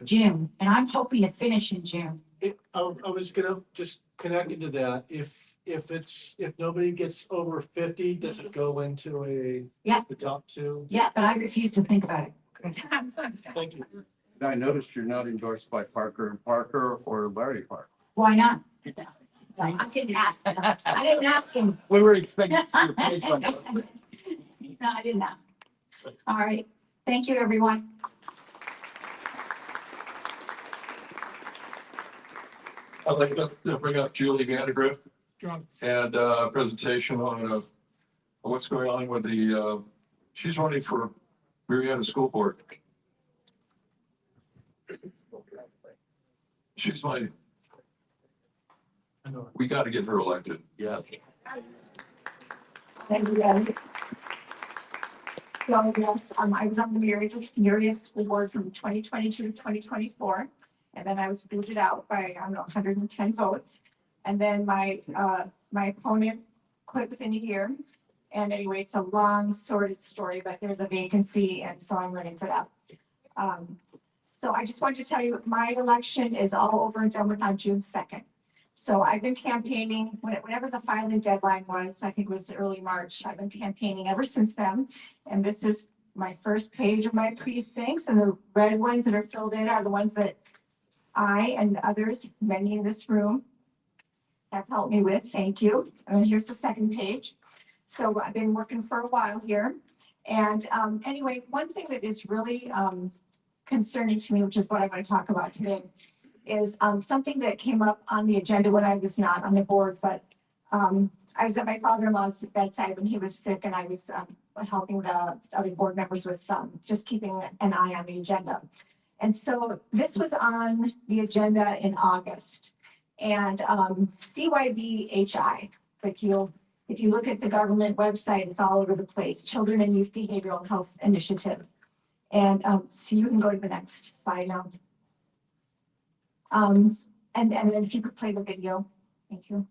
June, and I'm hoping to finish in June. I was gonna just connect into that. If nobody gets over 50, does it go into Yeah. the top two? Yeah, but I refuse to think about it. Thank you. I noticed you're not endorsed by Parker and Parker or Larry Parker. Why not? I didn't ask. I didn't ask him. We were expecting to see your face on that. No, I didn't ask. All right. Thank you, everyone. I'd like to bring up Julie Vandergrift and a presentation on what's going on with the, she's running for Murrieta School Board. She's we got to get her elected. Yes. Thank you, guys. So yes, I was on the Murrieta School Board from 2022 to 2024. And then I was booted out by, 110 votes. And then my opponent quit within a year. And anyway, it's a long sordid story, but there's a vacancy, and so I'm running for that. So I just wanted to tell you, my election is all over and done with on June 2nd. So I've been campaigning whenever the filing deadline was, I think it was early March. I've been campaigning ever since then. And this is my first page of my precincts, and the red ones that are filled in are the ones that I and others, many in this room, have helped me with. Thank you. And then here's the second page. So I've been working for a while here. And anyway, one thing that is really concerning to me, which is what I'm going to talk about today, is something that came up on the agenda when I was not on the board, but I was at my father-in-law's bedside when he was sick, and I was helping the other board members with just keeping an eye on the agenda. And so this was on the agenda in August, and CYBHI, like if you look at the government website, it's all over the place, Children and Youth Behavioral Health Initiative. And so you can go to the next slide now. And then if you could play the video, thank you.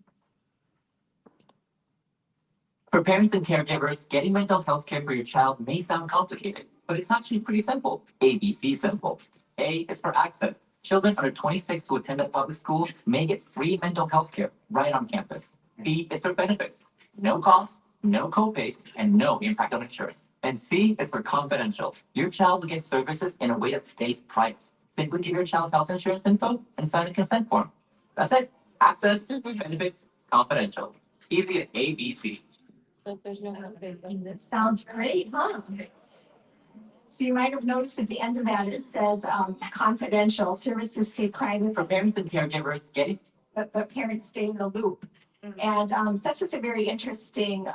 For parents and caregivers, getting mental health care for your child may sound complicated, but it's actually pretty simple. ABC simple. A is for access. Children under 26 who attend a public school may get free mental health care right on campus. B is for benefits. No cost, no copays, and no impact on insurance. And C is for confidential. Your child will get services in a way that stays private. Simply give your child's health insurance info and sign a consent form. That's it. Access, benefits, confidential. Easy as ABC. So there's no Sounds great, huh? So you might have noticed at the end of that, it says confidential services stay private, For parents and caregivers, getting but parents stay in the loop. And so that's just a very interesting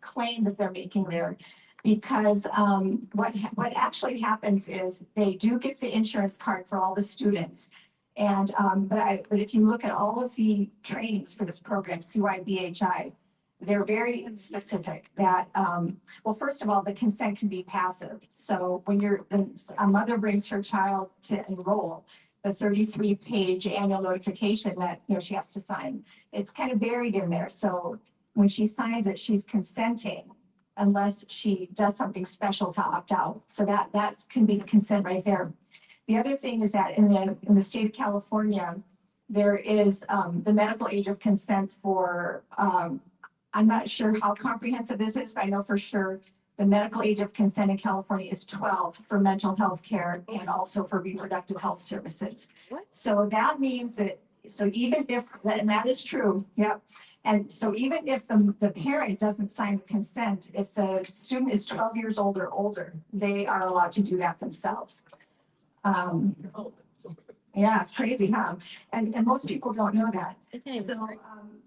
claim that they're making there. Because what actually happens is they do get the insurance card for all the students. And but if you look at all of the trainings for this program, CYBHI, they're very specific that, well, first of all, the consent can be passive. So when a mother brings her child to enroll, the 33-page annual notification that she has to sign, it's kind of buried in there. So when she signs it, she's consenting unless she does something special to opt out. So that can be the consent right there. The other thing is that in the state of California, there is the medical age of consent for, I'm not sure how comprehensive this is, but I know for sure the medical age of consent in California is 12 for mental health care and also for reproductive health services. What? So that means that, so even if, and that is true, yep. And so even if the parent doesn't sign the consent, if the student is 12 years old or older, they are allowed to do that themselves. Yeah, it's crazy, huh? And most people don't know that. So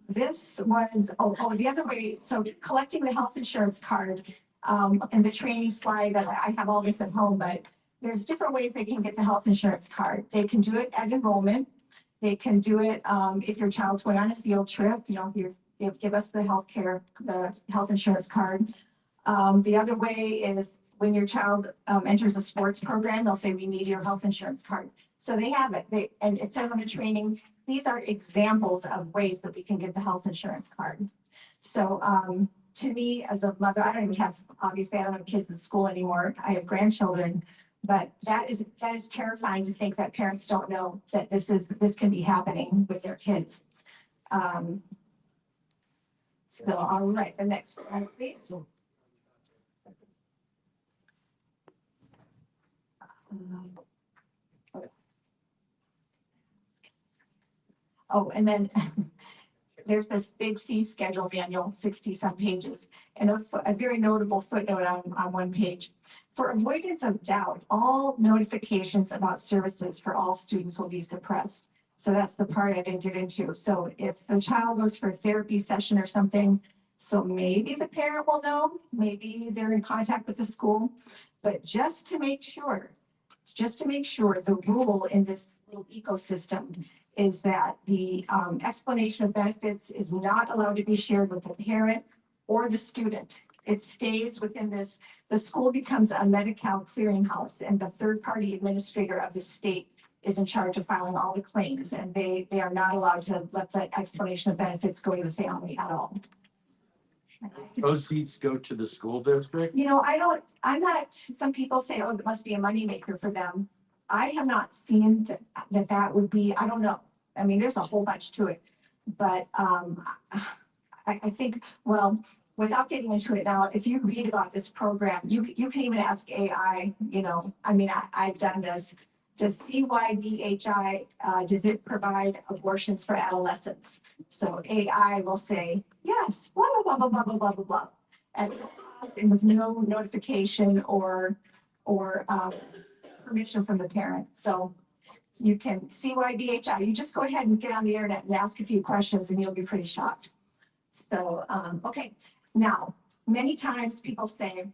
this was, the other way, so collecting the health insurance card, and the training slide that I have all this at home, but there's different ways they can get the health insurance card. They can do it at enrollment. They can do it if your child's going on a field trip, you give us the health insurance card. The other way is when your child enters a sports program, they'll say, we need your health insurance card. So they have it. And it says on the training, these are examples of ways that we can get the health insurance card. So to me as a mother, obviously I don't have kids in school anymore. I have grandchildren, But that is terrifying to think that parents don't know that this can be happening with their kids. So, all right, the next slide, please. Oh, and then there's this big fee schedule manual, 60-some pages, and a very notable footnote on one page. For avoidance of doubt, all notifications about services for all students will be suppressed. So that's the part I didn't get into. So if the child goes for a therapy session or something, so maybe the parent will know, maybe they're in contact with the school, but just to make sure, the rule in this little ecosystem is that the explanation of benefits is not allowed to be shared with the parent or the student. It stays within this, the school becomes a Medi-Cal clearinghouse, and the third-party administrator of the state is in charge of filing all the claims, and they are not allowed to let the explanation of benefits go to the family at all. Proceeds go to the school district? You know, I'm not, some people say, oh, it must be a moneymaker for them. I have not seen that would be, I don't know. I mean, there's a whole bunch to it, but I think, well, without getting into it now, if you read about this program, you can even ask AI, you know, I mean, I've done this. Does CYBHI, does it provide abortions for adolescents? So AI will say, yes, blah, blah, blah, blah, blah, blah, blah, blah. And with no notification or permission from the parent. So you can CYBHI, you just go ahead and get on the internet and ask a few questions and you'll be pretty shocked. So, okay. Now, many times people say,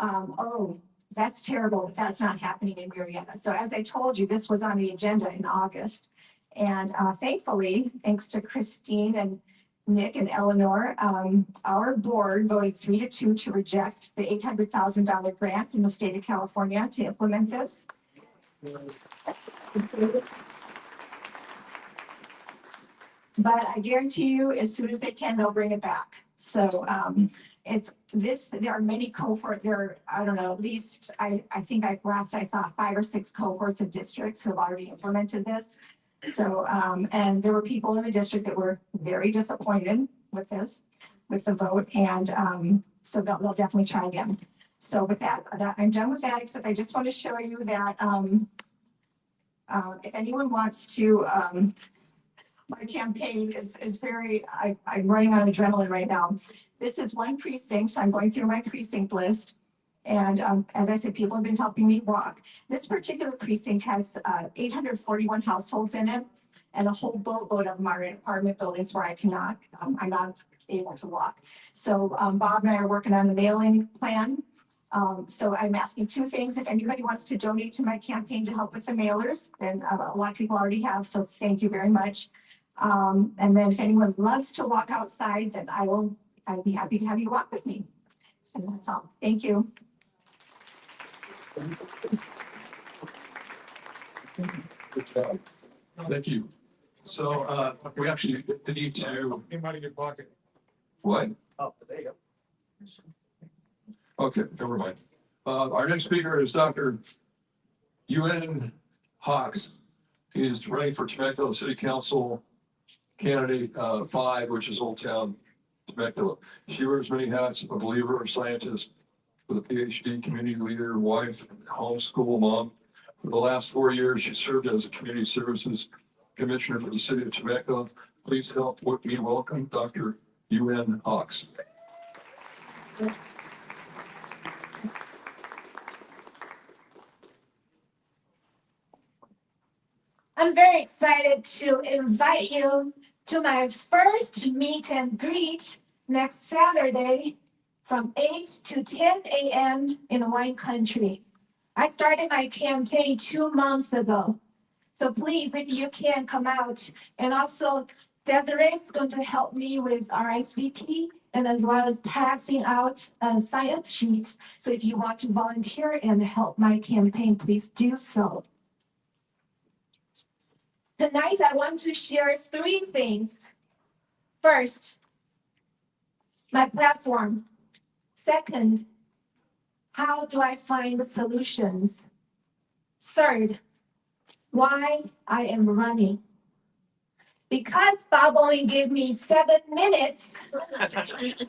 oh, that's terrible, but that's not happening in Murrieta. So as I told you, this was on the agenda in August. And thankfully, thanks to Christine and Nick and Eleanor, our board voted 3-2 to reject the $800,000 grant from the state of California to implement this. But I guarantee you, as soon as they can, they'll bring it back. So there are many cohorts, I don't know, at least I think last I saw 5 or 6 cohorts of districts who have already implemented this. So, and there were people in the district that were very disappointed with this, with the vote. And so they'll definitely try again. So with that, I'm done with that, except I just want to show you that if anyone wants to, my campaign is very, I'm running on adrenaline right now. This is one precinct, so I'm going through my precinct list. And as I said, people have been helping me walk. This particular precinct has 841 households in it, and a whole boatload of them are in apartment buildings where I'm not able to walk. So Bob and I are working on a mailing plan. So I'm asking 2 things. If anybody wants to donate to my campaign to help with the mailers, then a lot of people already have, so thank you very much. And then if anyone loves to walk outside, then I'd be happy to have you walk with me. And that's all. Thank you. Good job. Thank you. So we actually need to. Came out of your pocket. What? Oh, there you go. Okay, never mind. Our next speaker is Dr. UN Hawks. He is running for Temecula City Council candidate 5, which is Old Town Temecula. She wears many hats: a believer, a scientist, with a PhD, community leader, wife, homeschool mom. For the last 4 years, she served as a community services commissioner for the city of Temecula. Please help me welcome Dr. UN Hawks. I'm very excited to invite you to my first meet and greet next Saturday from 8 to 10 a.m. in the wine country. I started my campaign 2 months ago. So please, if you can come out, and also Desiree is going to help me with RSVP and as well as passing out sign-up sheets. So if you want to volunteer and help my campaign, please do so. Tonight, I want to share 3 things. First, my platform. Second, how do I find the solutions? Third, why I am running. Because Bob only gave me 7 minutes,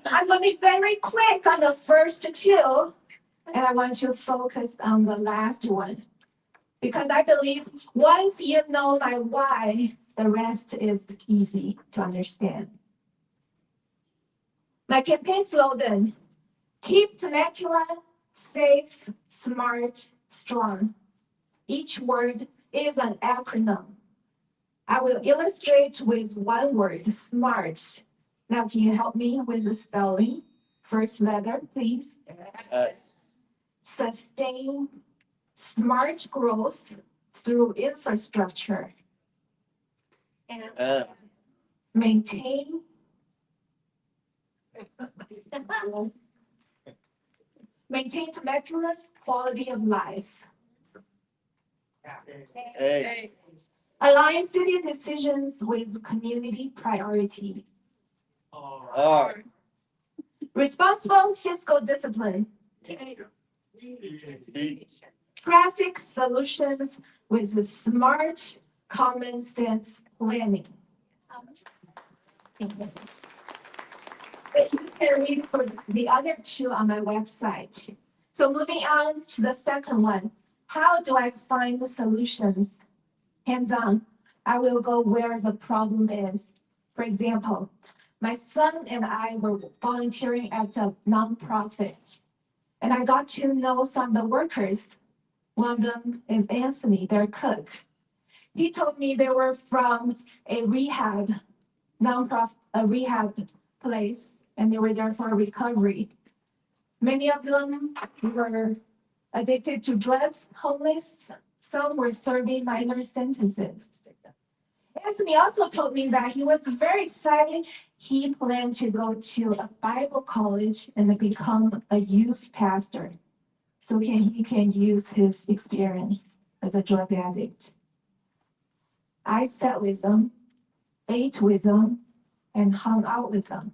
I'm going to be very quick on the first two, and I want to focus on the last one. Because I believe once you know my why, the rest is easy to understand. My campaign slogan, keep Temecula safe, smart, strong. Each word is an acronym. I will illustrate with one word, smart. Now, can you help me with the spelling? First letter, please. Sustain smart growth through infrastructure. Maintain Temecula's quality of life. Align city decisions with community priority. Responsible fiscal discipline. Traffic solutions with smart common sense planning. You can read for the other two on my website. So moving on to the second one, how do I find the solutions? Hands-on, I will go where the problem is. For example, my son and I were volunteering at a nonprofit, and I got to know some of the workers. One of them is Anthony, their cook. He told me they were from a rehab place, and they were there for recovery. Many of them were addicted to drugs, homeless. Some were serving minor sentences. Anthony also told me that he was very excited. He planned to go to a Bible college and become a youth pastor, so he can use his experience as a drug addict. I sat with them, ate with them, and hung out with them.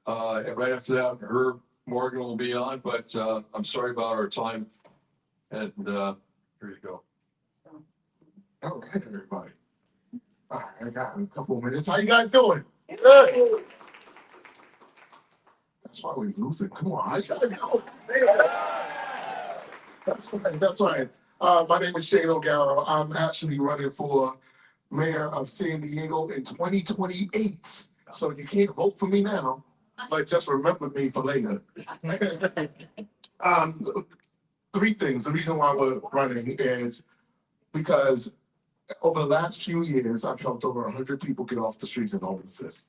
And right after that, Herb Morgan will be on, but I'm sorry about our time. And here you go. All right, everybody. All right, I got a couple of minutes. How you guys doing? Good. That's why we're losing. Come on, I gotta go. That's right. That's right. My name is Shane O'Gara. I'm actually running for mayor of San Diego in 2028. So you can't vote for me now, but just remember me for later. Three things. The reason why we're running is because over the last few years, I've helped over 100 people get off the streets of homelessness.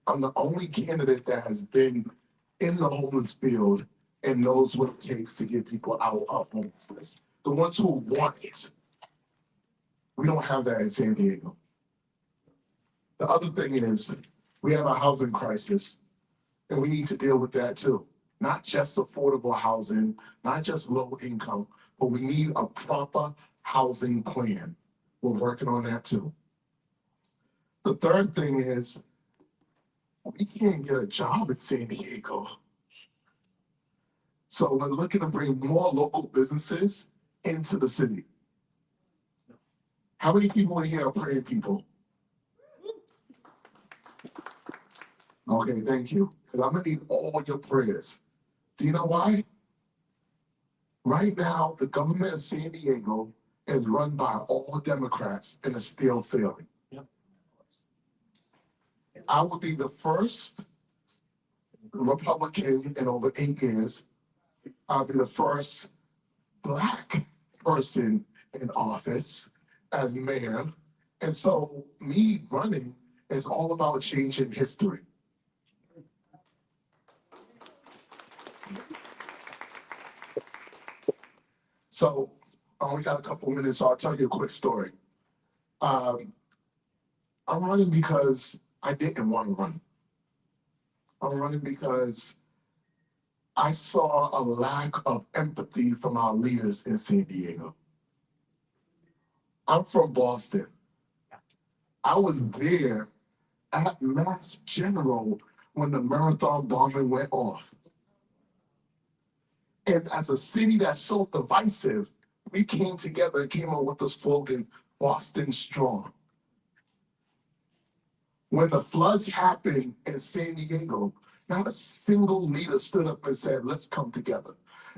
I'm the only candidate that has been in the homeless field and knows what it takes to get people out of homelessness. The ones who want it. We don't have that in San Diego. The other thing is we have a housing crisis and we need to deal with that too. Not just affordable housing, not just low income, but we need a proper housing plan. We're working on that too. The third thing is we can't get a job in San Diego. So we're looking to bring more local businesses into the city. How many people in here are praying people? Okay, thank you. Because I'm gonna need all your prayers. Do you know why? Right now, the government of San Diego is run by all Democrats and is still failing. I will be the first Republican in over 8 years. I'll be the first Black person in office as mayor. And so me running is all about changing history. So I only got a couple minutes, so I'll tell you a quick story. I'm running because I didn't want to run. I'm running because I saw a lack of empathy from our leaders in San Diego. I'm from Boston. I was there at Mass General when the marathon bombing went off. And as a city that's so divisive, we came together and came up with the slogan, Boston Strong. When the floods happened in San Diego, not a single leader stood up and said, let's come together.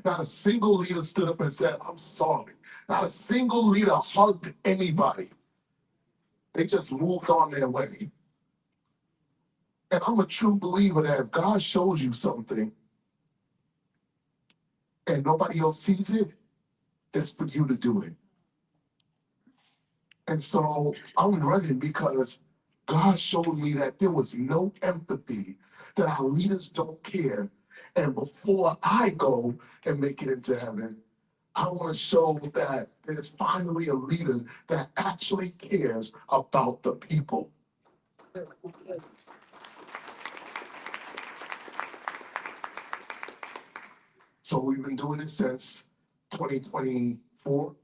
Not a single leader stood up and said, I'm sorry. Not a single leader hugged anybody. They just moved on their way. And I'm a true believer that if God shows you something and nobody else sees it, it's for you to do it. And so I'm running because God showed me that there was no empathy, that our leaders don't care. And before I go and make it into heaven, I want to show that there's finally a leader that actually cares about the people. So we've been doing it since 2024.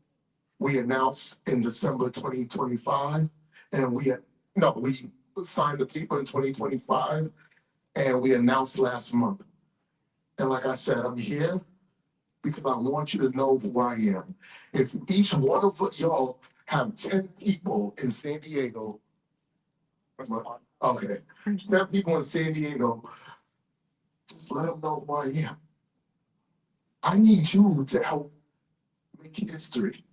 We announced in December 2025, and we signed the paper in 2025, and we announced last month. And like I said, I'm here because I want you to know who I am. If each one of y'all have 10 people in San Diego, okay, 10 people in San Diego, just let them know who I am. I need you to help make history.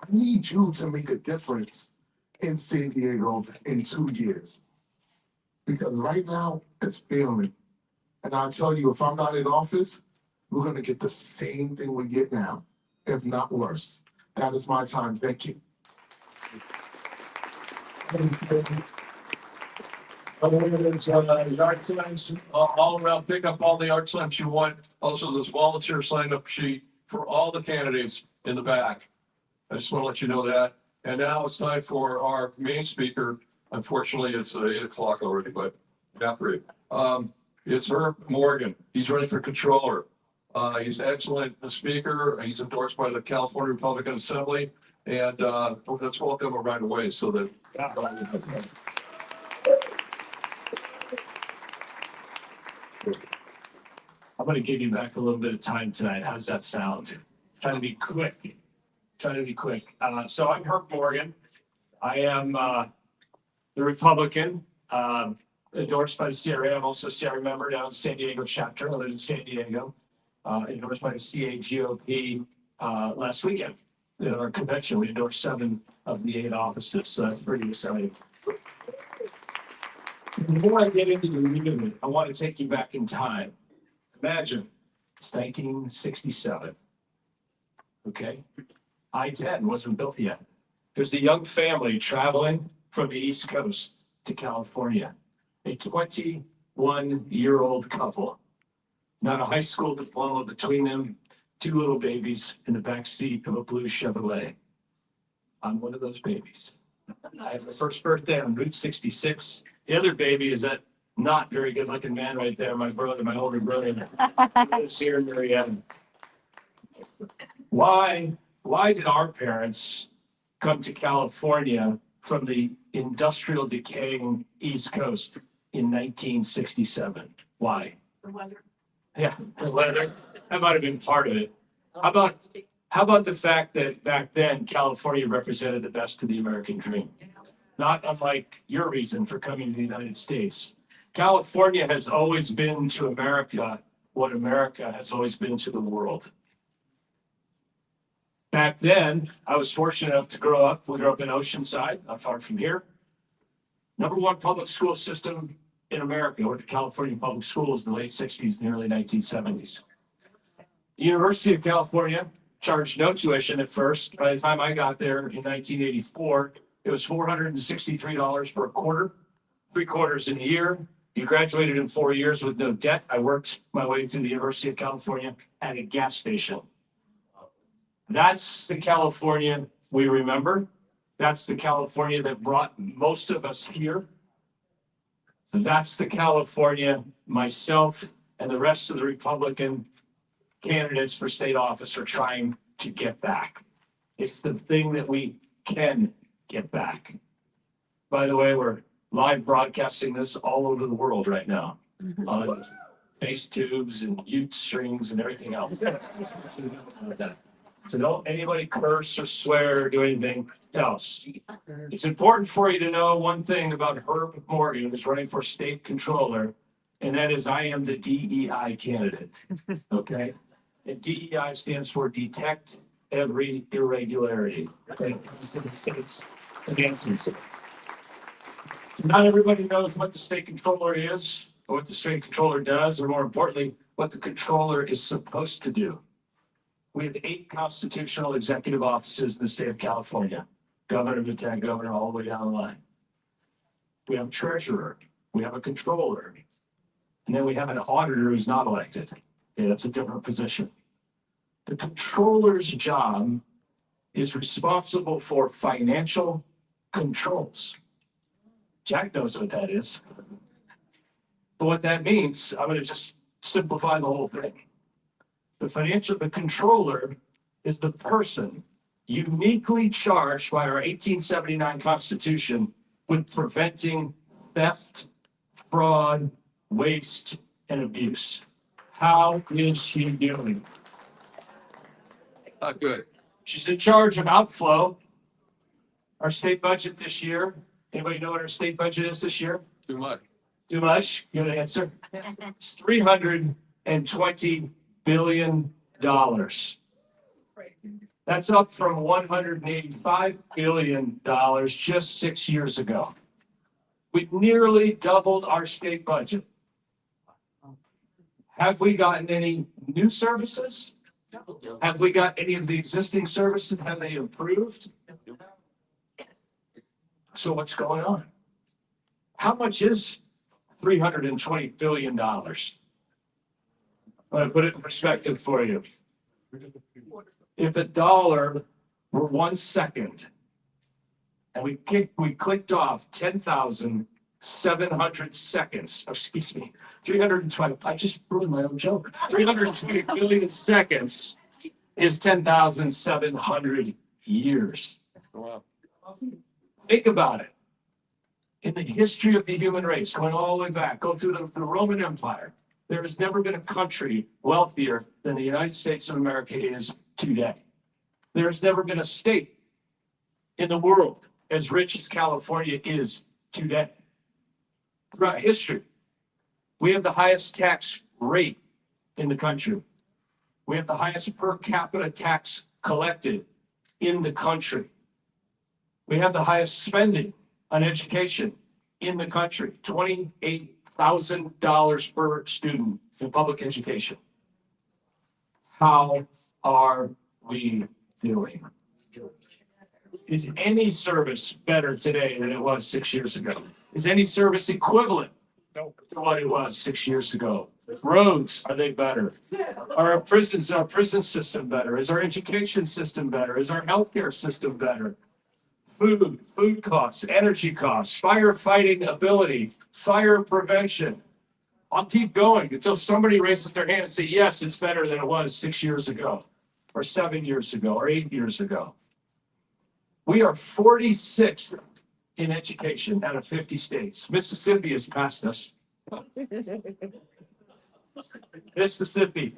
I need you to make a difference in San Diego in 2 years. Because right now, it's failing. And I'll tell you, if I'm not in office, we're going to get the same thing we get now, if not worse. That is my time. Thank you. Yard signs, all around, pick up all the yard signs you want. Also, this volunteer sign up sheet for all the candidates in the back. I just want to let you know that. And now it's time for our main speaker. Unfortunately, it's 8 o'clock already, but not great. It's Herb Morgan. He's running for controller. He's an excellent speaker. He's endorsed by the California Republican Assembly. And let's welcome him right away so that. gonna give you back a little bit of time tonight. How's that sound? Trying to be quick. So I'm Herb Morgan. I am the Republican, endorsed by the CRA. I'm also a CRA member down in San Diego chapter. I live in San Diego. Endorsed by the CAGOP last weekend. At our convention, we endorsed 7 of the 8 offices. So that's pretty exciting. Before I get into the meeting, I want to take you back in time. Imagine it's 1967. Okay, I-10 wasn't built yet. There's a young family traveling from the East Coast to California. A 21-year-old couple. Not a high school diploma between them. 2 little babies in the back seat of a blue Chevrolet. I'm one of those babies. I had my first birthday on Route 66. The other baby is that not very good looking man right there, my brother, my older brother. Lives here in Murrieta. Why did our parents come to California from the industrial decaying East Coast in 1967? Why? The weather. Yeah, the weather. That might have been part of it. How about the fact that back then California represented the best of the American dream? Not unlike your reason for coming to the United States. California has always been to America what America has always been to the world. Back then, I was fortunate enough to grow up. We grew up in Oceanside, not far from here. #1 public school system in America, went to California public schools in the late 60s and the early 1970s. The University of California charged no tuition at first. By the time I got there in 1984, it was $463 for a quarter, 3 quarters in a year. You graduated in 4 years with no debt. I worked my way through the University of California at a gas station. That's the California we remember. That's the California that brought most of us here. That's the California myself and the rest of the Republican candidates for state office are trying to get back. It's the thing that we can get back. By the way, we're live broadcasting this all over the world right now on face tubes and Ute strings and everything else. So don't anybody curse or swear or do anything else. It's important for you to know one thing about Herb Morgan, who's running for state controller, and that is I am the DEI candidate. Okay? And DEI stands for detect every irregularity. Okay? It's advances. Not everybody knows what the state controller is, or what the state controller does, or more importantly, what the controller is supposed to do. We have 8 constitutional executive offices in the state of California. Governor, lieutenant governor, all the way down the line. We have a treasurer. We have a controller. And then we have an auditor who's not elected. Okay, that's a different position. The controller's job is responsible for financial controls. Jack knows what that is. But what that means, I'm going to just simplify the whole thing. The controller is the person uniquely charged by our 1879 Constitution with preventing theft, fraud, waste, and abuse. How is she doing? Not good. She's in charge of outflow. Our state budget this year. Anybody know what our state budget is this year? Too much. Too much? Good answer. It's $320 billion. That's up from $185 billion just 6 years ago. We've nearly doubled our state budget. Have we gotten any new services? Have we got any of the existing services? Have they improved? So what's going on? How much is $320 billion? I'm going to put it in perspective for you. If a dollar were 1 second and we clicked off 10,700 seconds, excuse me, 320, I just ruined my own joke. 320 billion seconds is 10,700 years. Wow. Think about it. In the history of the human race, going all the way back, go through the Roman Empire, There has never been a country wealthier than the United States of America is today. There has never been a state in the world as rich as California is today. Throughout history, we have the highest tax rate in the country. We have the highest per capita tax collected in the country. We have the highest spending on education in the country, $28,000 per student in public education. How are we doing? Is any service better today than it was 6 years ago? Is any service equivalent to what it was 6 years ago? Roads, are they better? Are our prison system better? Is our education system better? Is our healthcare system better? Food costs, energy costs, firefighting ability, fire prevention. I'll keep going until somebody raises their hand and say, yes, it's better than it was 6 years ago, or 7 years ago, or 8 years ago. We are 46th in education out of 50 states. Mississippi has passed us. Mississippi.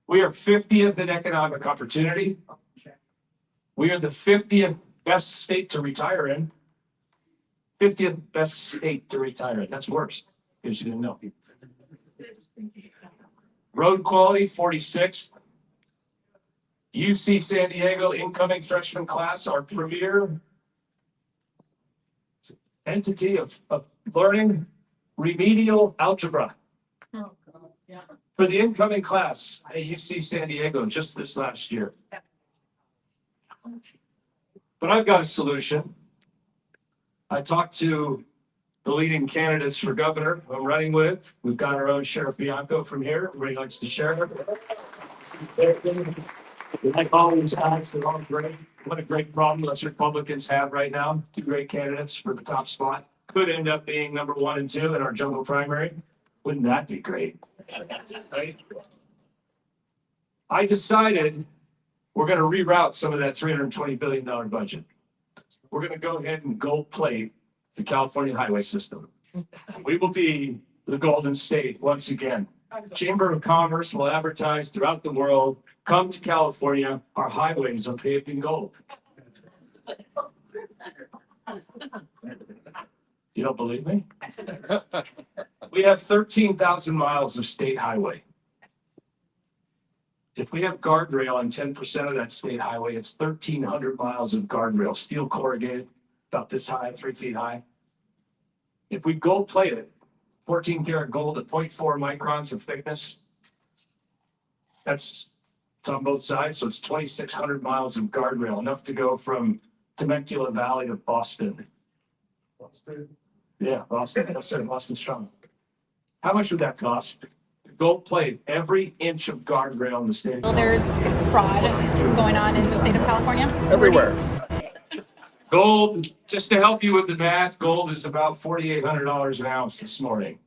We are 50th in economic opportunity. We are the 50th best state to retire in. 50th best state to retire in. That's worse, because you didn't know. Road quality, 46th. UC San Diego incoming freshman class, our premier entity of learning remedial algebra. For the incoming class at UC San Diego just this last year. But I've got a solution. I talked to the leading candidates for governor who I'm running with. We've got our own Sheriff Bianco from here. Everybody likes the sheriff. We like all these guys, they're all great. What a great problem us Republicans have right now. Two great candidates for the top spot. Could end up being number 1 and 2 in our jungle primary. Wouldn't that be great? Right? I decided we're going to reroute some of that $320 billion budget. We're going to go ahead and gold plate the California highway system. We will be the Golden State once again. Chamber of Commerce will advertise throughout the world, come to California, our highways are paved in gold. You don't believe me? We have 13,000 miles of state highway. If we have guardrail on 10% of that state highway, it's 1,300 miles of guardrail, steel corrugated, about this high, 3 feet high. If we gold plate it, 14 karat gold at 0.4 microns of thickness, it's on both sides, so it's 2,600 miles of guardrail, enough to go from Temecula Valley to Boston. Yeah, Boston. Yes, sir. Boston strong. How much would that cost? Gold plate every inch of guardrail in the state. Well, there's fraud going on in the state of California. Everywhere. Gold, just to help you with the math, gold is about $4,800 an ounce this morning.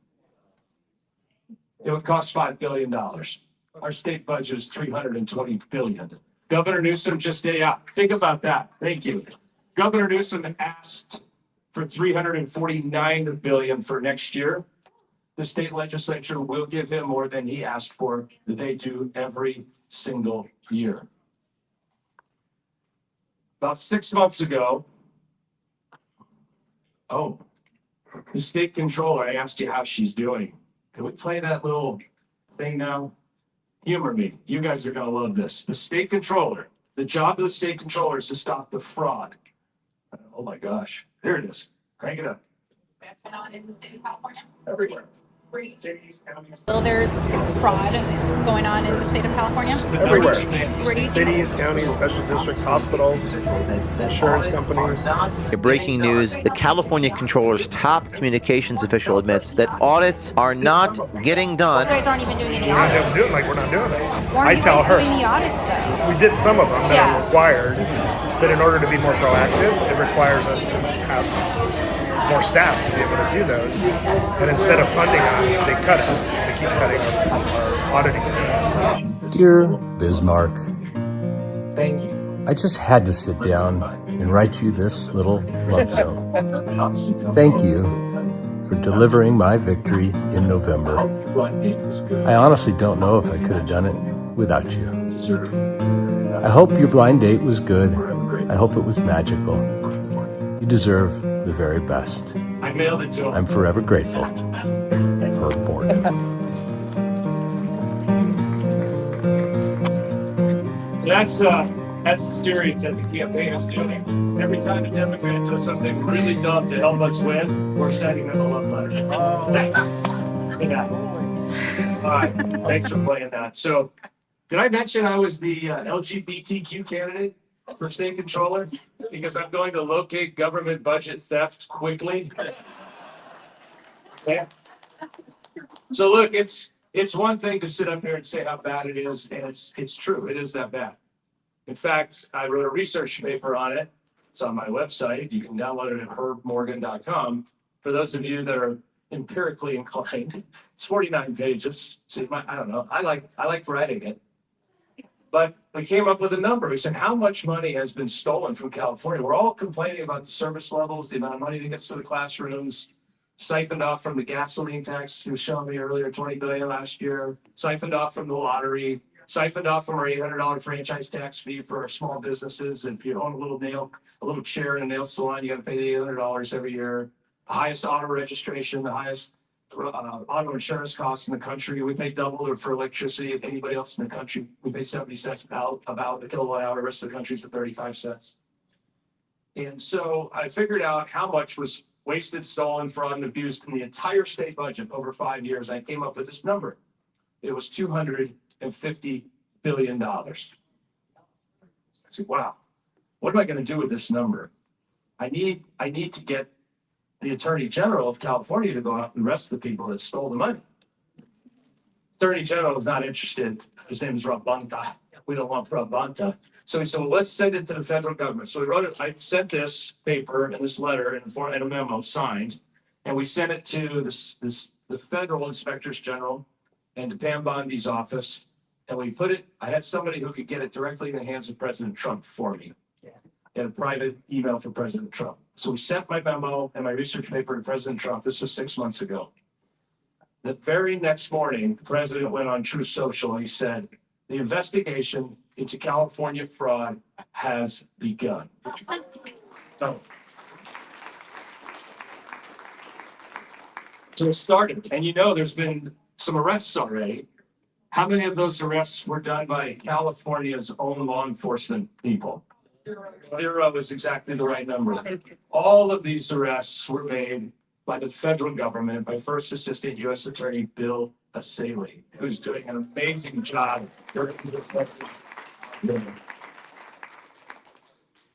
It would cost $5 billion. Our state budget is $320 billion. Governor Newsom just think about that. Thank you. Governor Newsom asked for $349 billion for next year. The state legislature will give him more than he asked for, that they do every single year. About 6 months ago, the state controller, I asked you how she's doing. Can we play that little thing now? Humor me. You guys are going to love this. The state controller, the job of the state controller is to stop the fraud. Oh my gosh. There it is. Crank it up. That's been on in the state of California. Everywhere. Well, there's fraud going on in the state of California. Everywhere. Where do you think? Cities, counties, special districts, hospitals, insurance companies. Breaking news, the California Controller's top communications official admits that audits are not getting done. You guys aren't even doing any We're not audits. doing like we're not doing it. Why are you tell guys her. doing the audits though? We did some of them that Yeah. are required, but in order to be more proactive, it requires us to have more staff to be able to do those. And instead of funding us, they cut us. They keep cutting our auditing teams. Dear Bismarck, Thank you. I just had to sit down and write you this little love note. Thank you for delivering my victory in November. I honestly don't know if I could have done it without you. I hope your blind date was good. I hope it was magical. You deserve the very best. I mailed it to him. I'm forever grateful. Herb Morgan. That's a series that the campaign is doing. Every time a Democrat does something really dumb to help us win, we're sending them a love letter. Yeah. All right. Thanks for playing that. So, did I mention I was the LGBTQ candidate for state controller? Because I'm going to locate government budget theft quickly. Yeah. So look, it's one thing to sit up here and say how bad it is, and it's true. It is that bad. In fact, I wrote a research paper on it. It's on my website. You can download it at herbmorgan.com. For those of you that are empirically inclined, it's 49 pages. So you might, I don't know. I like writing it. But we came up with a number. We said, how much money has been stolen from California? We're all complaining about the service levels, the amount of money that gets to the classrooms, siphoned off from the gasoline tax, you were showing me earlier, 20 billion last year, siphoned off from the lottery, siphoned off from our $800 franchise tax fee for our small businesses. And if you own a little chair in a nail salon, you got to pay $800 every year. The highest auto registration, the highest auto insurance costs in the country. We pay double for electricity of anybody else in the country. We pay 70 cents about a kilowatt hour. The rest of the country's at 35 cents. And so I figured out how much was wasted, stolen, fraud, and abused in the entire state budget over 5 years. I came up with this number. It was $250 billion. I said, wow, what am I going to do with this number? I need to get the Attorney General of California to go out and arrest the people that stole the money. Attorney General is not interested. His name is Rabanta. We don't want Rabanta. So we said, well, let's send it to the federal government. So we wrote it. I sent this paper and this letter and a memo signed, and we sent it to the federal inspectors general and to Pam Bondi's office. And we put it, I had somebody who could get it directly in the hands of President Trump for me. And a private email for President Trump. So we sent my memo and my research paper to President Trump. This was 6 months ago. The very next morning, the president went on Truth Social and he said, the investigation into California fraud has begun. So it started. And you know, there's been some arrests already. How many of those arrests were done by California's own law enforcement people? Zero is exactly the right number. All of these arrests were made by the federal government, by First Assistant U.S. Attorney Bill Asaley, who's doing an amazing job.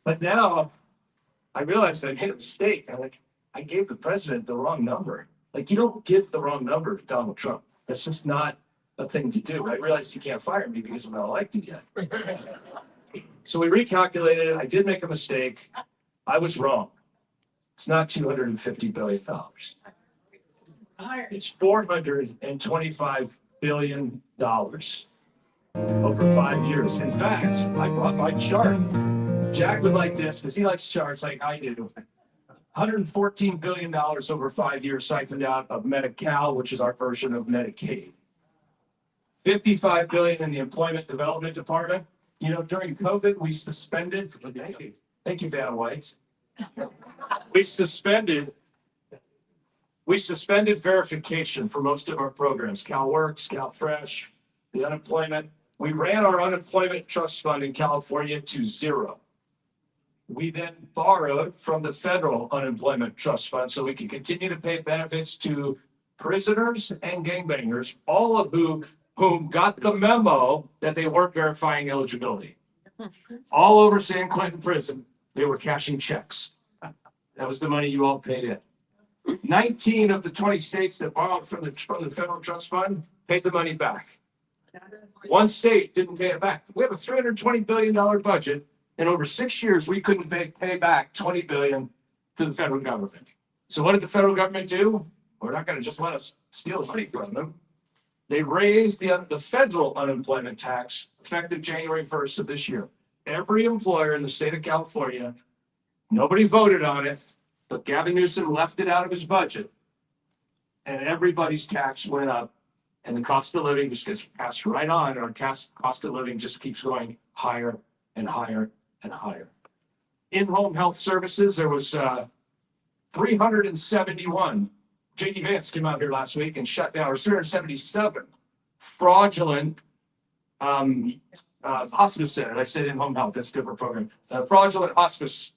But now I realized I made a mistake. I gave the president the wrong number. Like, you don't give the wrong number to Donald Trump. That's just not a thing to do. I realized he can't fire me because I'm not elected yet. So we recalculated it. I did make a mistake. I was wrong. It's not $250 billion. It's $425 billion over 5 years. In fact, I brought my chart. Jack would like this because he likes charts like I do. $114 billion over 5 years siphoned out of Medi-Cal, which is our version of Medicaid. $55 billion in the Employment Development Department. You know, during COVID, we suspended. Thank you, Vanna White. We suspended verification for most of our programs, CalWorks, CalFresh, the unemployment. We ran our unemployment trust fund in California to zero. We then borrowed from the federal unemployment trust fund so we could continue to pay benefits to prisoners and gangbangers, all of whom got the memo that they weren't verifying eligibility. All over San Quentin prison, they were cashing checks. That was the money you all paid in. 19 of the 20 states that borrowed from the federal trust fund paid the money back. One state didn't pay it back. We have a $320 billion budget. And over 6 years, we couldn't pay back $20 billion to the federal government. So what did the federal government do? We're not going to just let us steal money from them. They raised the federal unemployment tax effective January 1st of this year. Every employer in the state of California, nobody voted on it, but Gavin Newsom left it out of his budget. and everybody's tax went up, and the cost of living just gets passed right on, or cost of living just keeps going higher and higher and higher. In-home health services, there was 371. J.D. Vance came out here last week and shut down, or 377 fraudulent hospice centers. I said in-home health, that's a different program. Fraudulent hospice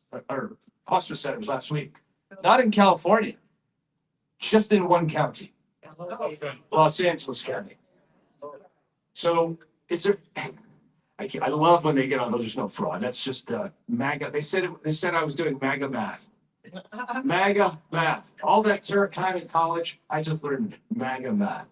centers last week. Not in California, just in one county, Los Angeles County. So is there? I love when they get on those. There's no fraud. That's just MAGA. They said I was doing MAGA math. MAGA math. All that time in college, I just learned MAGA math.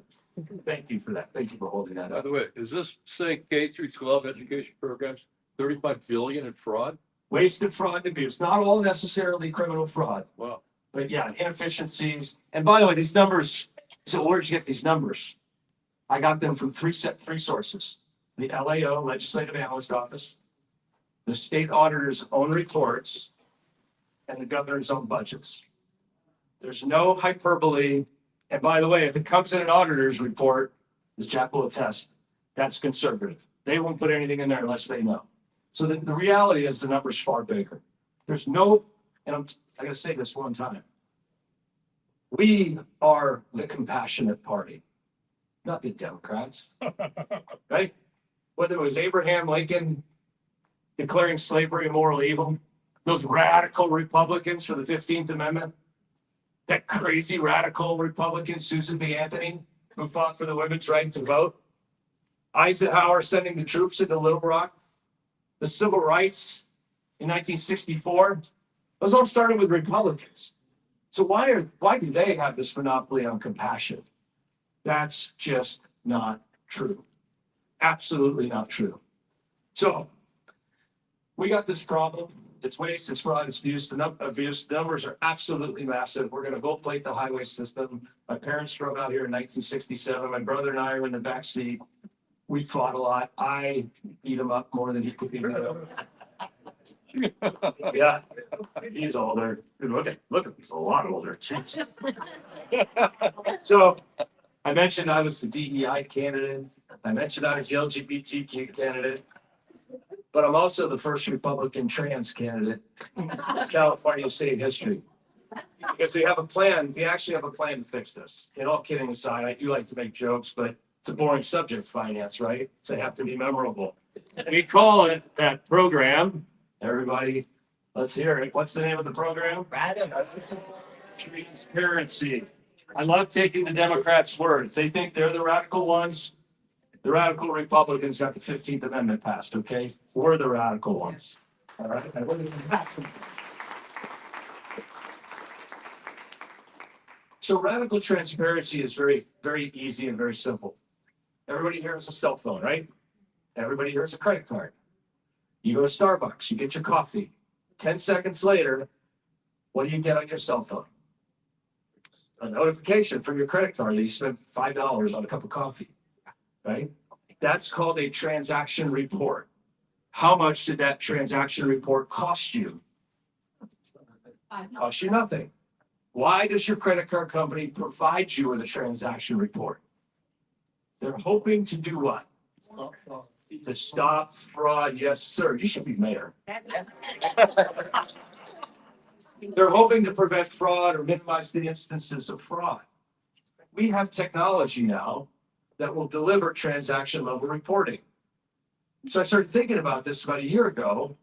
Thank you for that. Thank you for holding that By up. the way, is this saying K through 12 education programs, 35 billion in fraud? Wasted, fraud, and abuse. Not all necessarily criminal fraud. Wow. But yeah, inefficiencies. And by the way, these numbers, so where'd you get these numbers? I got them from three sources. The LAO, Legislative Analyst Office, the state auditor's own reports, and the governor's own budgets. There's no hyperbole. And by the way, if it comes in an auditor's report, as Jack will attest, that's conservative. They won't put anything in there unless they know. So the reality is the number's far bigger. There's no, and I gotta say this one time. We are the compassionate party, not the Democrats, right? Whether it was Abraham Lincoln declaring slavery a moral evil, those radical Republicans for the 15th Amendment, that crazy radical Republican Susan B. Anthony, who fought for the women's right to vote, Eisenhower sending the troops into Little Rock, the civil rights in 1964, those all started with Republicans. So why do they have this monopoly on compassion? That's just not true. Absolutely not true. So we got this problem. It's waste, it's fraud, it's abuse. The numbers are absolutely massive. We're going to gold plate the highway system. My parents drove out here in 1967. My brother and I were in the back seat. We fought a lot. I beat him up more than he could beat me up. Yeah, he's older. Look at, he's a lot older. Jeez. So I mentioned I was the DEI candidate. I mentioned I was the LGBTQ candidate. But I'm also the first Republican trans candidate in California state history. Because we have a plan, we actually have a plan to fix this. And all kidding aside, I do like to make jokes, but it's a boring subject, finance, right? So they have to be memorable. We call it that program. Everybody, let's hear it. What's the name of the program? Transparency. I love taking the Democrats' words. They think they're the radical ones. The radical Republicans got the 15th Amendment passed, okay? We're the radical ones. All right. So radical transparency is very, very easy and very simple. Everybody here has a cell phone, right? Everybody here has a credit card. You go to Starbucks, you get your coffee. 10 seconds later, what do you get on your cell phone? A notification from your credit card that you spent $5 on a cup of coffee, right? That's called a transaction report. How much did that transaction report cost you? Cost you nothing. Why does your credit card company provide you with a transaction report? They're hoping to do what? To stop fraud. Yes, sir. You should be mayor. They're hoping to prevent fraud or minimize the instances of fraud. We have technology now that will deliver transaction level reporting. So I started thinking about this about a year ago.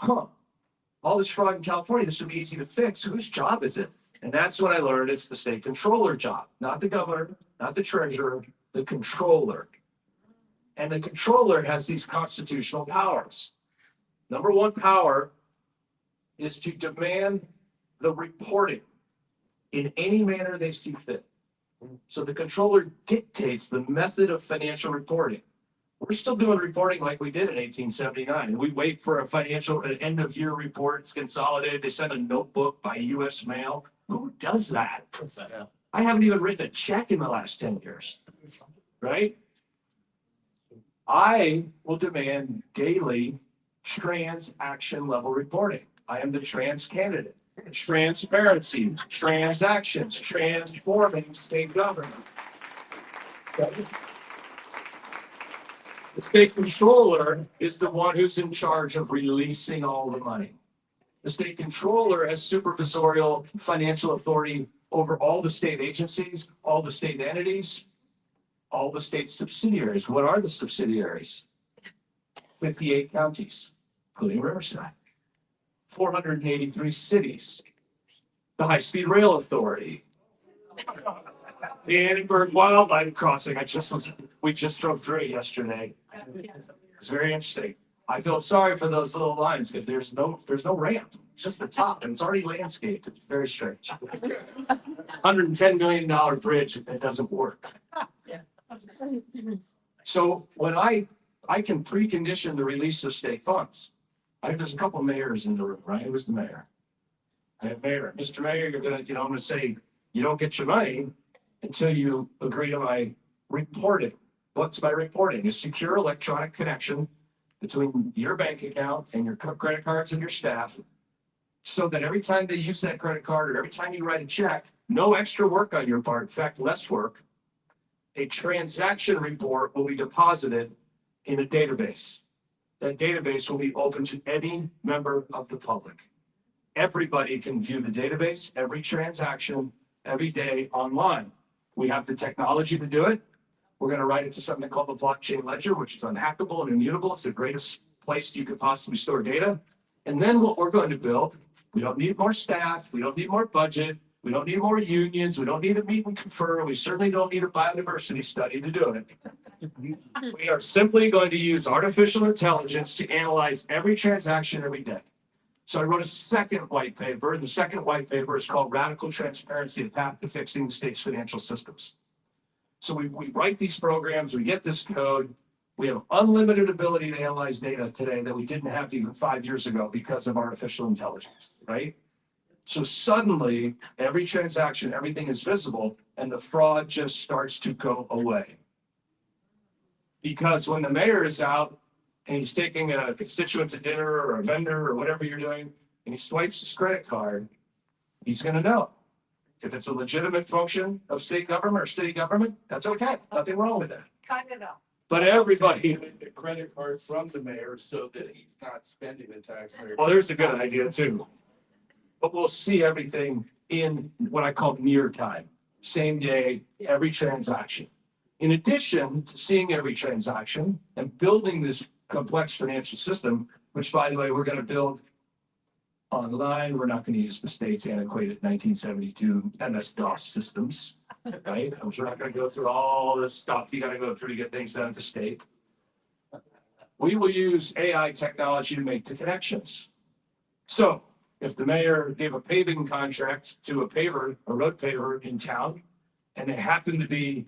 All this fraud in California, this would be easy to fix. Whose job is it? And that's when I learned it's the state controller job, not the governor, not the treasurer, the controller. And the controller has these constitutional powers. Number one power is to demand the reporting in any manner they see fit. So the controller dictates the method of financial reporting. We're still doing reporting like we did in 1879. And we wait for a financial end of year report. It's consolidated. They send a notebook by US mail. Who does that? I haven't even written a check in the last 10 years, right? I will demand daily transaction level reporting. I am the trans candidate. Transparency, transactions, transforming state government. Okay. The state controller is the one who's in charge of releasing all the money. The state controller has supervisorial financial authority over all the state agencies, all the state entities, all the state subsidiaries. What are the subsidiaries? 58 counties, including Riverside. 483 cities. The High-Speed Rail Authority. The Annenberg Wildlife Crossing. We just drove through it yesterday. It's very interesting. I feel sorry for those little lines because there's no ramp. It's just the top and it's already landscaped. It's very strange. $110 million bridge that doesn't work. So when I can precondition the release of state funds. There's a couple of mayors in the room, right? Who's the mayor? I have mayor. Mr. Mayor, you're gonna, I'm gonna say you don't get your money until you agree to my reporting. What's my reporting? A secure electronic connection between your bank account and your credit cards and your staff, so that every time they use that credit card or every time you write a check, no extra work on your part, in fact, less work, a transaction report will be deposited in a database. That database will be open to any member of the public. Everybody can view the database, every transaction, every day online. We have the technology to do it. We're going to write it to something called the blockchain ledger, which is unhackable and immutable. It's the greatest place you could possibly store data. And then what we're going to build, we don't need more staff. We don't need more budget. We don't need more unions. We don't need a meet and confer. We certainly don't need a biodiversity study to do it. We are simply going to use artificial intelligence to analyze every transaction every day. So I wrote a second white paper. The second white paper is called Radical Transparency: A Path to Fixing the State's Financial Systems. So we write these programs, we get this code. We have unlimited ability to analyze data today that we didn't have even 5 years ago because of artificial intelligence, right? So suddenly, every transaction, everything is visible, and the fraud just starts to go away. Because when the mayor is out and he's taking a constituent to dinner or a vendor or whatever you're doing, and he swipes his credit card, he's going to know. If it's a legitimate function of state government or city government, that's okay. Nothing wrong with that. Kind of know. But everybody, The credit card from the mayor so that he's not spending the taxpayer. well, there's a good idea too. But we'll see everything in what I call near time, same day, every transaction. In addition to seeing every transaction and building this complex financial system, which, by the way, we're going to build online. We're not going to use the state's antiquated 1972 MS-DOS systems, right? We're not going to go through all this stuff you got to go through to get things done at the state. We will use AI technology to make the connections. So if the mayor gave a paving contract to a road paver in town, and they happen to be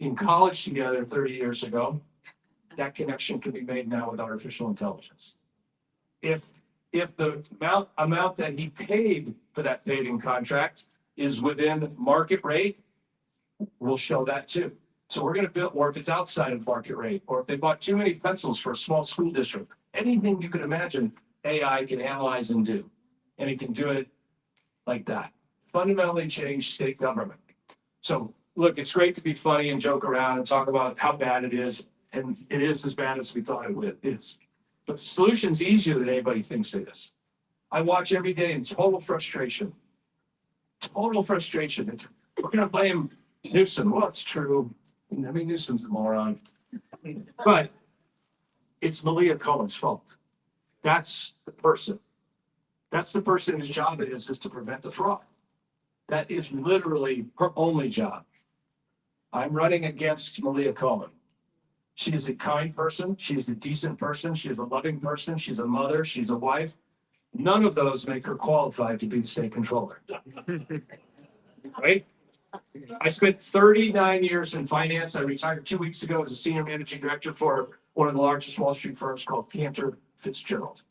in college together 30 years ago, that connection can be made now with artificial intelligence. If the amount that he paid for that paving contract is within market rate, we'll show that too. So we're going to build, or if it's outside of market rate, or if they bought too many pencils for a small school district, anything you could imagine, AI can analyze and do. And it can do it like that. Fundamentally change state government. So look, it's great to be funny and joke around and talk about how bad it is. And it is as bad as we thought it is. But the solution's easier than anybody thinks it is. I watch every day in total frustration. Total frustration. We're going to blame Newsom. Well, it's true. I mean, Newsom's a moron. But it's Malia Cohen's fault. That's the person. That's the person whose job it is to prevent the fraud. That is literally her only job. I'm running against Malia Cohen. She is a kind person. She is a decent person. She is a loving person. She's a mother. She's a wife. None of those make her qualified to be the state controller. Right? I spent 39 years in finance. I retired 2 weeks ago as a senior managing director for one of the largest Wall Street firms called Cantor Fitzgerald.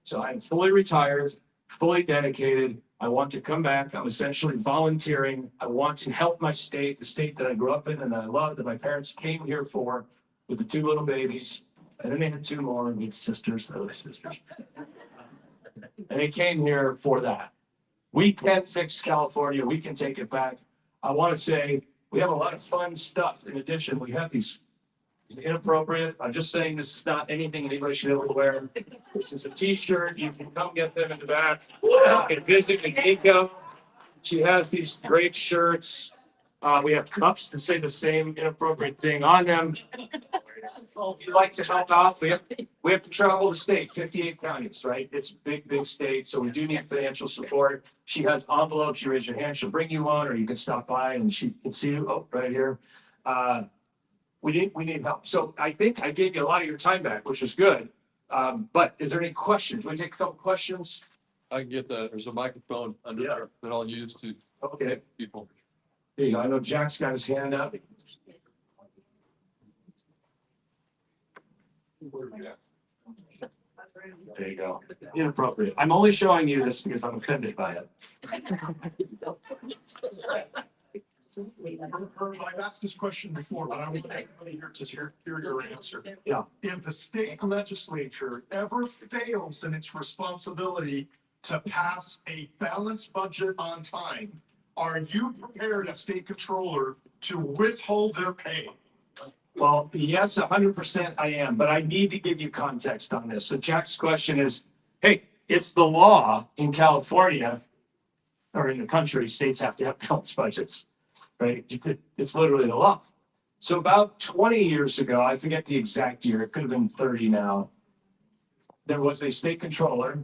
So I'm fully retired, fully dedicated. I want to come back. I'm essentially volunteering. I want to help my state, the state that I grew up in and that I love, that my parents came here for, with the 2 little babies. And then they had 2 more, and it's sisters, sisters. And they came here for that. We can fix California. We can take it back. I want to say we have a lot of fun stuff. In addition, we have these inappropriate. I'm just saying this is not anything anybody should ever wear. This is a t-shirt. You can come get them in the back. You can visit Makiko. She has these great shirts. We have cups that say the same inappropriate thing on them. If you'd like to help out, we have to travel the state, 58 counties, right? It's a big, big state, so we do need financial support. She has envelopes. You raise your hand, she'll bring you one, or you can stop by and she can see you. Oh, right here. We need help. So I think I gave you a lot of your time back, which was good. But is there any questions? We take a couple questions. I can get that. There's a microphone under there that I'll use to Okay. people. There you go. I know Jack's got his hand up. There you go. Inappropriate. I'm only showing you this because I'm offended by it. I've asked this question before, but I would like everybody here to hear your answer. Yeah. If the state legislature ever fails in its responsibility to pass a balanced budget on time, are you prepared as state controller to withhold their pay? Well, yes, 100% I am, but I need to give you context on this. So Jack's question is, hey, it's the law in California or in the country, states have to have balanced budgets, right? It's literally the law. So about 20 years ago, I forget the exact year, it could have been 30 now, there was a state controller,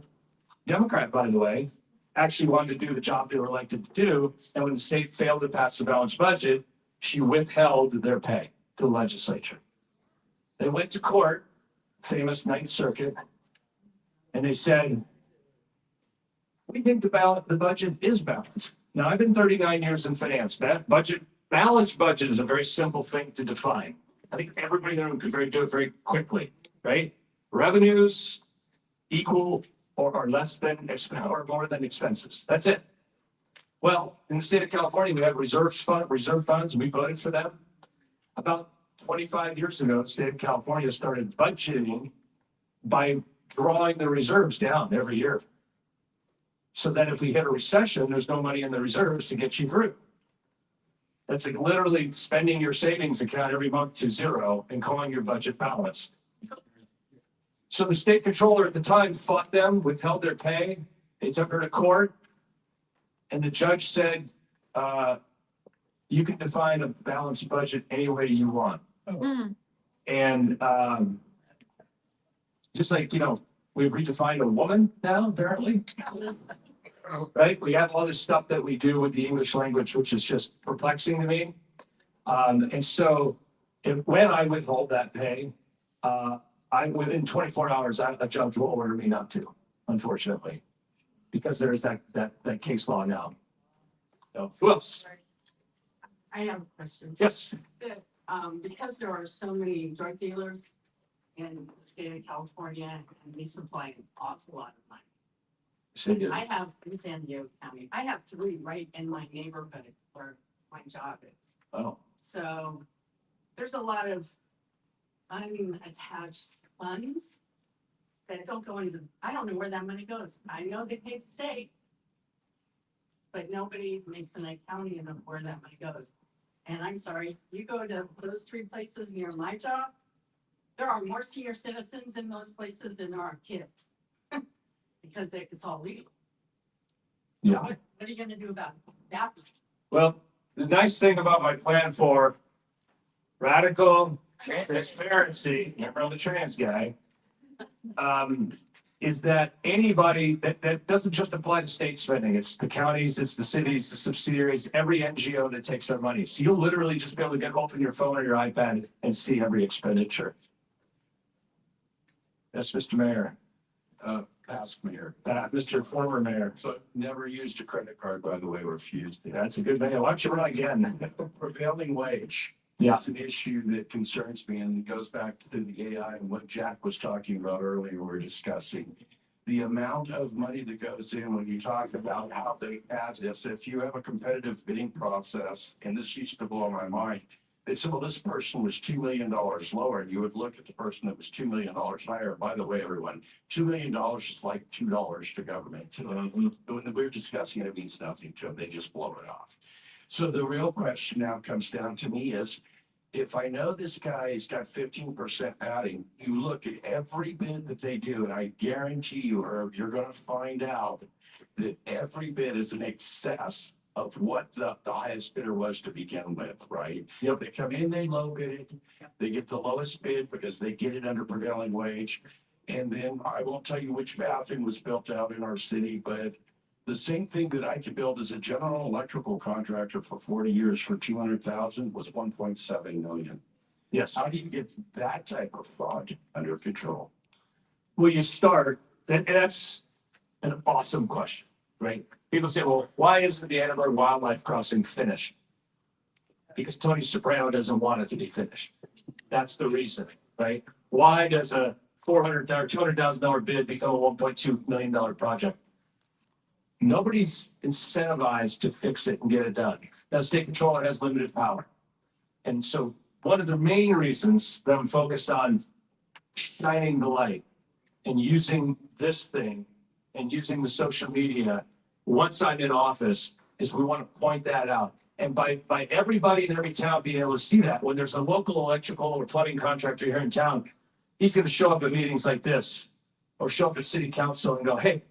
Democrat, by the way, actually wanted to do the job they were elected to do. And when the state failed to pass the balanced budget, she withheld their pay to the legislature. They went to court, famous Ninth Circuit, and they said, we think the budget is balanced. Now, I've been 39 years in finance. Balanced budget is a very simple thing to define. I think everybody in the room could do it very quickly, right? Revenues equal or less than or more than expenses. That's it. Well, in the state of California, we have reserve funds. We voted for them. About 25 years ago, the state of California started budgeting by drawing the reserves down every year. So that if we hit a recession, there's no money in the reserves to get you through. That's like literally spending your savings account every month to zero and calling your budget balanced. So the state controller at the time fought them, withheld their pay. They took her to court. And the judge said, you can define a balanced budget any way you want. And just like, we've redefined a woman now, apparently. Right? We have all this stuff that we do with the English language, which is just perplexing to me. And so when I withhold that pay, within 24 hours, a judge will order me not to, unfortunately, because there is that case law now. So, who else? I have a question. Yes. Because there are so many drug dealers in the state of California, and we supply an awful lot of money. I have in San Diego County, I have 3 right in my neighborhood where my job is. Oh. So there's a lot of unattached funds that don't go into, I don't know where that money goes. I know they pay the state, but nobody makes an accounting of where that money goes. And I'm sorry, you go to those 3 places near my job, there are more senior citizens in those places than there are kids. Because it's all legal. So Yeah. what are you gonna do about that? Well, the nice thing about my plan for radical transparency, remember the trans guy, is that anybody that doesn't just apply to state spending, it's the counties, it's the cities, the subsidiaries, every NGO that takes our money. So you'll literally just be able to open your phone or your iPad and see every expenditure. Yes, Mr. Mayor. Past mayor. Mr. Former Mayor. So never used a credit card, by the way, refused. That's a good mayor. Why don't you run again? Prevailing wage. Yeah. It's an issue that concerns me and goes back to the AI and what Jack was talking about earlier. We're discussing the amount of money that goes in when you talk about how they add this. If you have a competitive bidding process, and this used to blow my mind, They said, well, this person was $2 million lower. And you would look at the person that was $2 million higher. By the way, everyone, $2 million is like $2 to government. When we're discussing it, it means nothing to them. They just blow it off. So the real question now comes down to me is, if I know this guy's got 15% padding, you look at every bid that they do, and I guarantee you, Herb, you're going to find out that every bid is in excess of what the highest bidder was to begin with, right? Yep. They come in, they low bid it, they get the lowest bid because they get it under prevailing wage. And then I won't tell you which bathroom was built out in our city, but the same thing that I could build as a general electrical contractor for 40 years for 200,000 was 1.7 million. Yes. How do you get that type of fraud under control? Well, you start, and that's an awesome question, right? People say, well, why isn't the Annenberg Wildlife Crossing finished? Because Tony Soprano doesn't want it to be finished. That's the reason, right? Why does a $400,000 or $200,000 bid become a $1.2 million project? Nobody's incentivized to fix it and get it done. Now, state controller has limited power. And so one of the main reasons that I'm focused on shining the light and using this thing and using the social media once I'm in office is we want to point that out. And by everybody in every town being able to see that, when there's a local electrical or plumbing contractor here in town, he's going to show up at meetings like this or show up at city council and go, hey,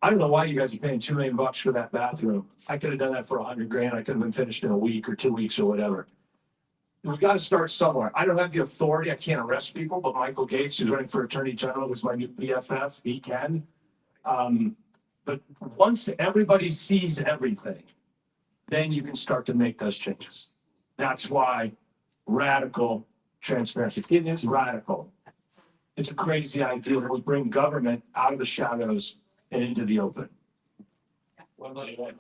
I don't know why you guys are paying $2 million for that bathroom. I could have done that for $100,000. I could have been finished in a week or 2 weeks or whatever. We've got to start somewhere. I don't have the authority. I can't arrest people, but Michael Gates, who's running for attorney general, was my new BFF. He can. But once everybody sees everything, then you can start to make those changes. That's why radical transparency. It is radical. It's a crazy idea that would bring government out of the shadows and into the open.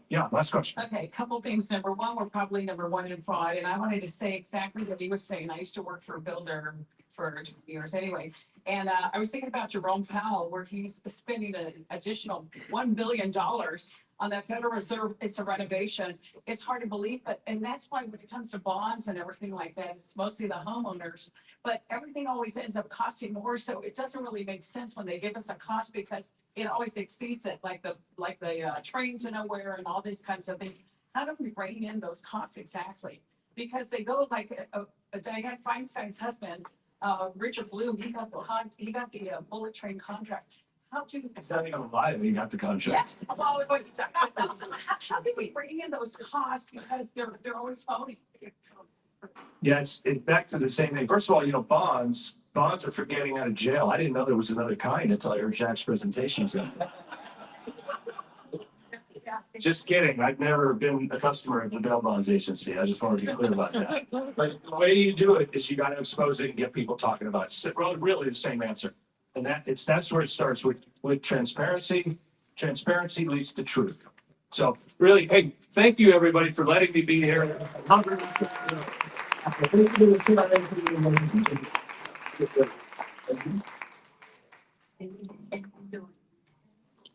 Yeah, last question. Okay, a couple things. Number one, we're probably number one in fraud, and I wanted to say exactly what he was saying. I used to work for a builder for 20 years anyway. And I was thinking about Jerome Powell, where he's spending an additional $1 billion on that Federal Reserve. It's a renovation. It's hard to believe, but, and that's why when it comes to bonds and everything like that, it's mostly the homeowners, but everything always ends up costing more. So it doesn't really make sense when they give us a cost because it always exceeds it, like the train to nowhere and all these kinds of things. How do we rein in those costs exactly? Because they go like Dianne Feinstein's husband, Richard Bloom, he got the bullet train contract. How do It's not even alive. He got the contract. Yes. Well, how do we bring in those costs because they're always phony? Yeah, it's back to the same thing. First of all, bonds are for getting out of jail. I didn't know there was another kind until I heard Jack's presentation. Just kidding. I've never been a customer of the bail bonds agency. I just want to be clear about that. But the way you do it is you got to expose it and get people talking about it. Really the same answer. And that's where it starts with transparency. Transparency leads to truth. So really, hey, thank you everybody for letting me be here.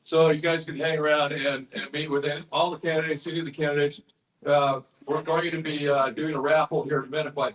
So you guys can hang around and meet with all the candidates, any of the candidates. We're going to be doing a raffle here in a minute, but